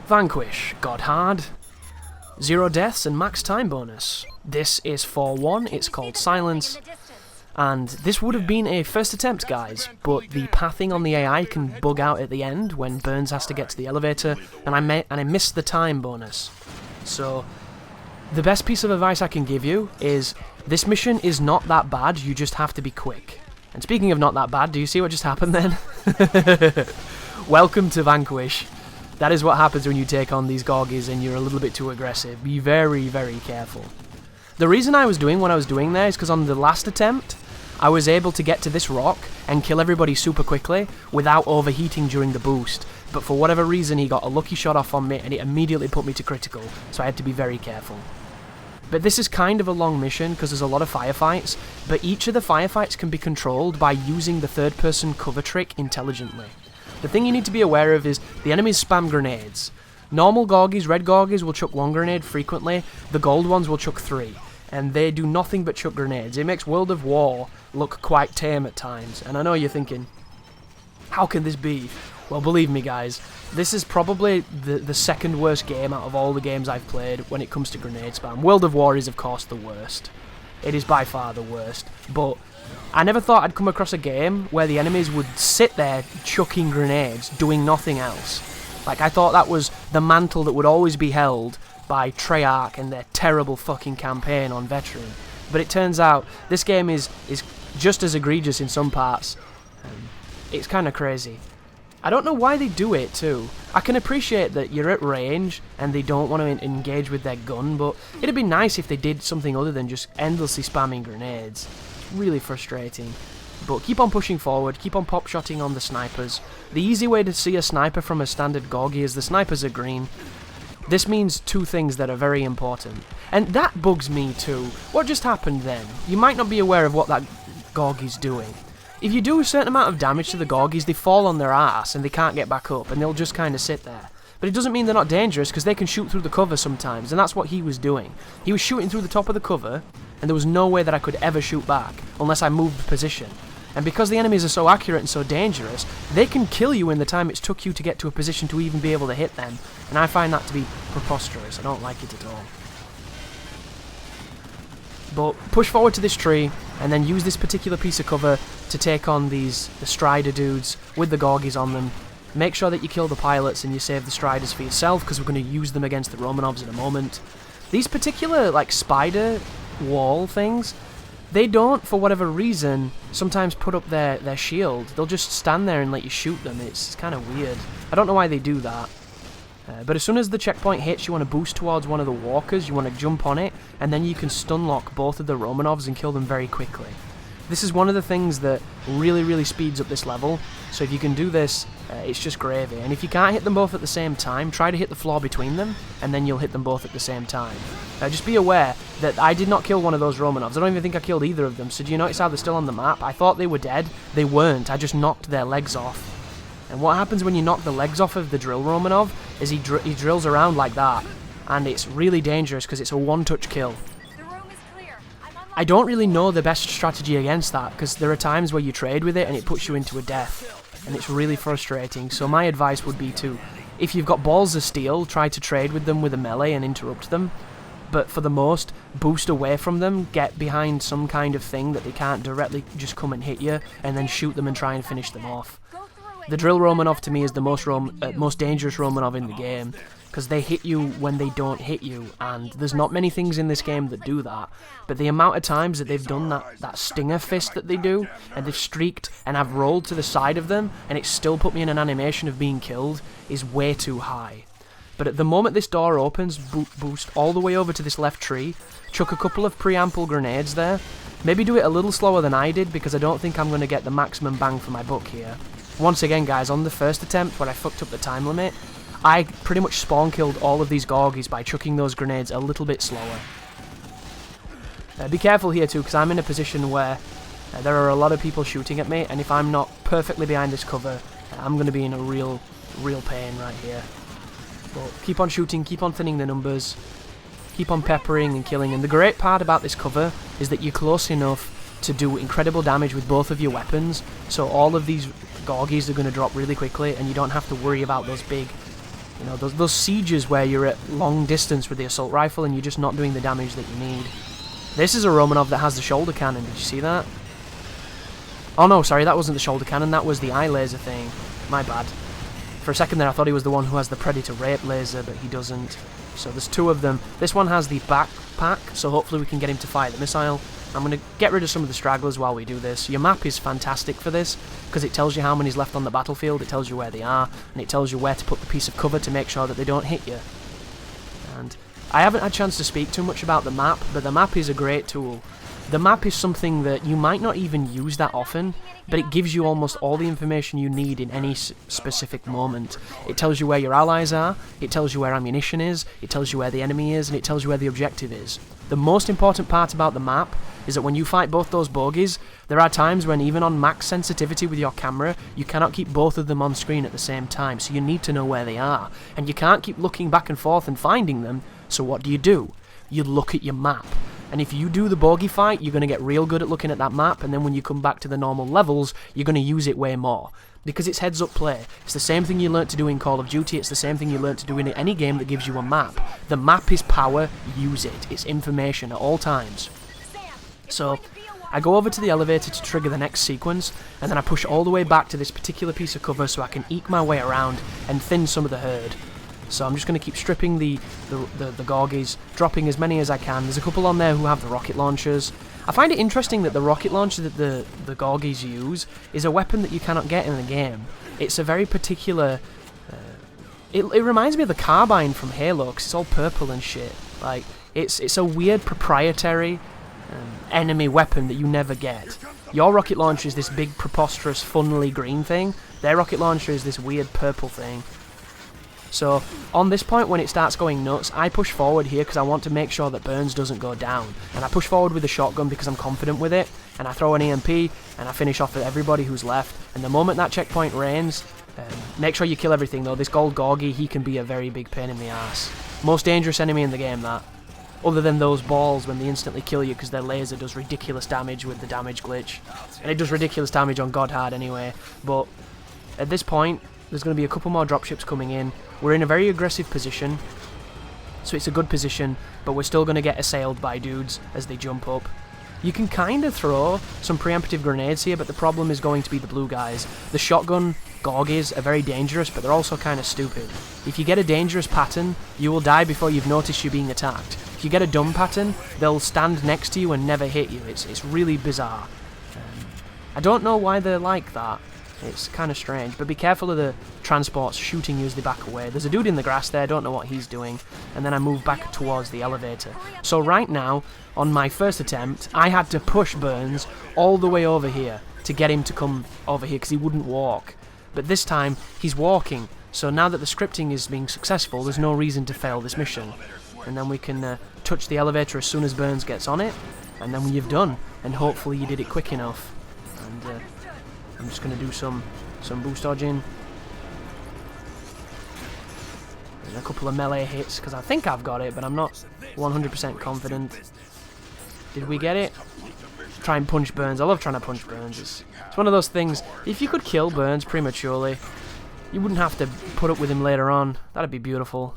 Vanquish, God hard. 0 deaths and max time bonus. This is 4-1, it's called Silence. And this would have been a first attempt, guys, but the pathing on the AI can bug out at the end when Burns has to get to the elevator, and I missed the time bonus. So, the best piece of advice I can give you is, this mission is not that bad, you just have to be quick. And speaking of not that bad, do you see what just happened then? Welcome to Vanquish. That is what happens when you take on these Gorgies and you're a little bit too aggressive. Be very, very careful. The reason I was doing what I was doing there is because on the last attempt, I was able to get to this rock and kill everybody super quickly without overheating during the boost. But for whatever reason, he got a lucky shot off on me and it immediately put me to critical, so I had to be very careful. But this is kind of a long mission because there's a lot of firefights, but each of the firefights can be controlled by using the third-person cover trick intelligently. The thing you need to be aware of is the enemies spam grenades. Normal Gorgies, red Gorgies, will chuck 1 grenade frequently, the gold ones will chuck 3. And they do nothing but chuck grenades. It makes World of War look quite tame at times. And I know you're thinking, how can this be? Well, believe me guys, this is probably the second worst game out of all the games I've played when it comes to grenade spam. World of War is of course the worst. It is by far the worst. But I never thought I'd come across a game where the enemies would sit there chucking grenades, doing nothing else. Like, I thought that was the mantle that would always be held by Treyarch and their terrible fucking campaign on Veteran. But it turns out this game is just as egregious in some parts. It's kind of crazy. I don't know why they do it too. I can appreciate that you're at range and they don't want to engage with their gun, but it'd be nice if they did something other than just endlessly spamming grenades. It's really frustrating. But keep on pushing forward, keep on pop-shotting on the snipers. The easy way to see a sniper from a standard Gorgie is the snipers are green. This means 2 things that are very important. And that bugs me too. What just happened then? You might not be aware of what that Gorgie's doing. If you do a certain amount of damage to the Gorgies, they fall on their ass and they can't get back up and they'll just kind of sit there. But it doesn't mean they're not dangerous because they can shoot through the cover sometimes, and that's what he was doing. He was shooting through the top of the cover and there was no way that I could ever shoot back unless I moved position. And because the enemies are so accurate and so dangerous, they can kill you in the time it's took you to get to a position to even be able to hit them. And I find that to be preposterous. I don't like it at all. But push forward to this tree, and then use this particular piece of cover to take on the Strider dudes with the Gorgies on them. Make sure that you kill the pilots and you save the Striders for yourself, because we're going to use them against the Romanovs in a moment. These particular, like, spider wall things, they don't, for whatever reason, sometimes put up their shield. They'll just stand there and let you shoot them. It's kind of weird. I don't know why they do that. But as soon as the checkpoint hits, you want to boost towards one of the walkers, you want to jump on it, and then you can stun lock both of the Romanovs and kill them very quickly. This is one of the things that really, really speeds up this level, so if you can do this, it's just gravy. And if you can't hit them both at the same time, try to hit the floor between them, and then you'll hit them both at the same time. Just be aware that I did not kill one of those Romanovs. I don't even think I killed either of them, so do you notice how they're still on the map? I thought they were dead. They weren't. I just knocked their legs off. And what happens when you knock the legs off of the drill Romanov is he drills around like that, and it's really dangerous because it's a one-touch kill. I don't really know the best strategy against that, because there are times where you trade with it and it puts you into a death, and it's really frustrating. So my advice would be to, if you've got balls of steel, try to trade with them with a melee and interrupt them, but for the most, boost away from them, get behind some kind of thing that they can't directly just come and hit you, and then shoot them and try and finish them off. The drill Romanov to me is the most dangerous Romanov in the game, because they hit you when they don't hit you, and there's not many things in this game that do that, but the amount of times that they've done that stinger fist that they do, and they've streaked and I've rolled to the side of them, and it's still put me in an animation of being killed, is way too high. But at the moment this door opens, boost all the way over to this left tree, chuck a couple of preample grenades there, maybe do it a little slower than I did, because I don't think I'm going to get the maximum bang for my buck here. Once again guys, on the first attempt where I fucked up the time limit, I pretty much spawn killed all of these Gorgies by chucking those grenades a little bit slower. Be careful here too, because I'm in a position where there are a lot of people shooting at me, and if I'm not perfectly behind this cover, I'm going to be in a real pain right here. But keep on shooting, keep on thinning the numbers, keep on peppering and killing, and the great part about this cover is that you're close enough to do incredible damage with both of your weapons, so all of these Gorgies are going to drop really quickly and you don't have to worry about those big You know, those sieges where you're at long distance with the assault rifle and you're just not doing the damage that you need. This is a Romanov that has the shoulder cannon, did you see that? Oh no, sorry, that wasn't the shoulder cannon, that was the eye laser thing. My bad. For a second there I thought he was the one who has the Predator Rape laser, but he doesn't. So there's two of them. This one has the backpack, so hopefully we can get him to fire the missile. I'm going to get rid of some of the stragglers while we do this. Your map is fantastic for this, because it tells you how many's left on the battlefield, it tells you where they are, and it tells you where to put the piece of cover to make sure that they don't hit you. And I haven't had a chance to speak too much about the map, but the map is a great tool. The map is something that you might not even use that often, but it gives you almost all the information you need in any specific moment. It tells you where your allies are, it tells you where ammunition is, it tells you where the enemy is, and it tells you where the objective is. The most important part about the map is that when you fight both those bogies, there are times when even on max sensitivity with your camera, you cannot keep both of them on screen at the same time, so you need to know where they are. And you can't keep looking back and forth and finding them, so what do? You look at your map. And if you do the bogey fight, you're going to get real good at looking at that map, and then when you come back to the normal levels, you're going to use it way more. Because it's heads-up play. It's the same thing you learnt to do in Call of Duty, it's the same thing you learnt to do in any game that gives you a map. The map is power, use it. It's information at all times. So, I go over to the elevator to trigger the next sequence, and then I push all the way back to this particular piece of cover so I can eke my way around and thin some of the herd. So I'm just going to keep stripping the Gorgies, dropping as many as I can. There's a couple on there who have the rocket launchers. I find it interesting that the rocket launcher that the Gorgies use is a weapon that you cannot get in the game. It's a very particular... It reminds me of the carbine from Halo, because it's all purple and shit. Like, it's a weird proprietary enemy weapon that you never get. Your rocket launcher is this big, preposterous, funnily green thing. Their rocket launcher is this weird purple thing. So, on this point when it starts going nuts, I push forward here because I want to make sure that Burns doesn't go down. And I push forward with the shotgun because I'm confident with it, and I throw an EMP, and I finish off with everybody who's left. And the moment that checkpoint rains, make sure you kill everything though. This gold Gorgie, he can be a very big pain in the ass. Most dangerous enemy in the game, that. Other than those balls when they instantly kill you because their laser does ridiculous damage with the damage glitch. And it does ridiculous damage on God Hard anyway. But at this point, there's going to be a couple more dropships coming in. We're in a very aggressive position, so it's a good position, but we're still going to get assailed by dudes as they jump up. You can kind of throw some preemptive grenades here, but the problem is going to be the blue guys. The shotgun Gorgies are very dangerous, but they're also kind of stupid. If you get a dangerous pattern, you will die before you've noticed you're being attacked. If you get a dumb pattern, they'll stand next to you and never hit you. It's really bizarre. I don't know why they're like that. It's kind of strange, but be careful of the transports shooting you as they back away. There's a dude in the grass there, I don't know what he's doing, and then I move back towards the elevator. So right now, on my first attempt, I had to push Burns all the way over here to get him to come over here because he wouldn't walk. But this time, he's walking, so now that the scripting is being successful, there's no reason to fail this mission. And then we can touch the elevator as soon as Burns gets on it, and then you've done, and hopefully you did it quick enough. And I'm just going to do some boost dodging. And a couple of melee hits, because I think I've got it, but I'm not 100% confident. Did we get it? Try and punch Burns. I love trying to punch Burns. It's one of those things, if you could kill Burns prematurely, you wouldn't have to put up with him later on. That'd be beautiful.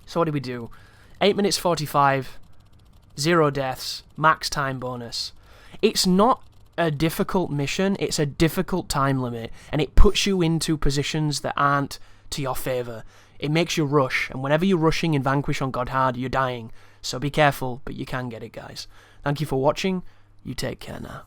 So what did we do? 8 minutes 45, 0 deaths, max time bonus. It's not a difficult mission, it's a difficult time limit, and it puts you into positions that aren't to your favour. It makes you rush, and whenever you're rushing in Vanquish on God Hard, you're dying. So be careful, but you can get it, guys. Thank you for watching. You take care now.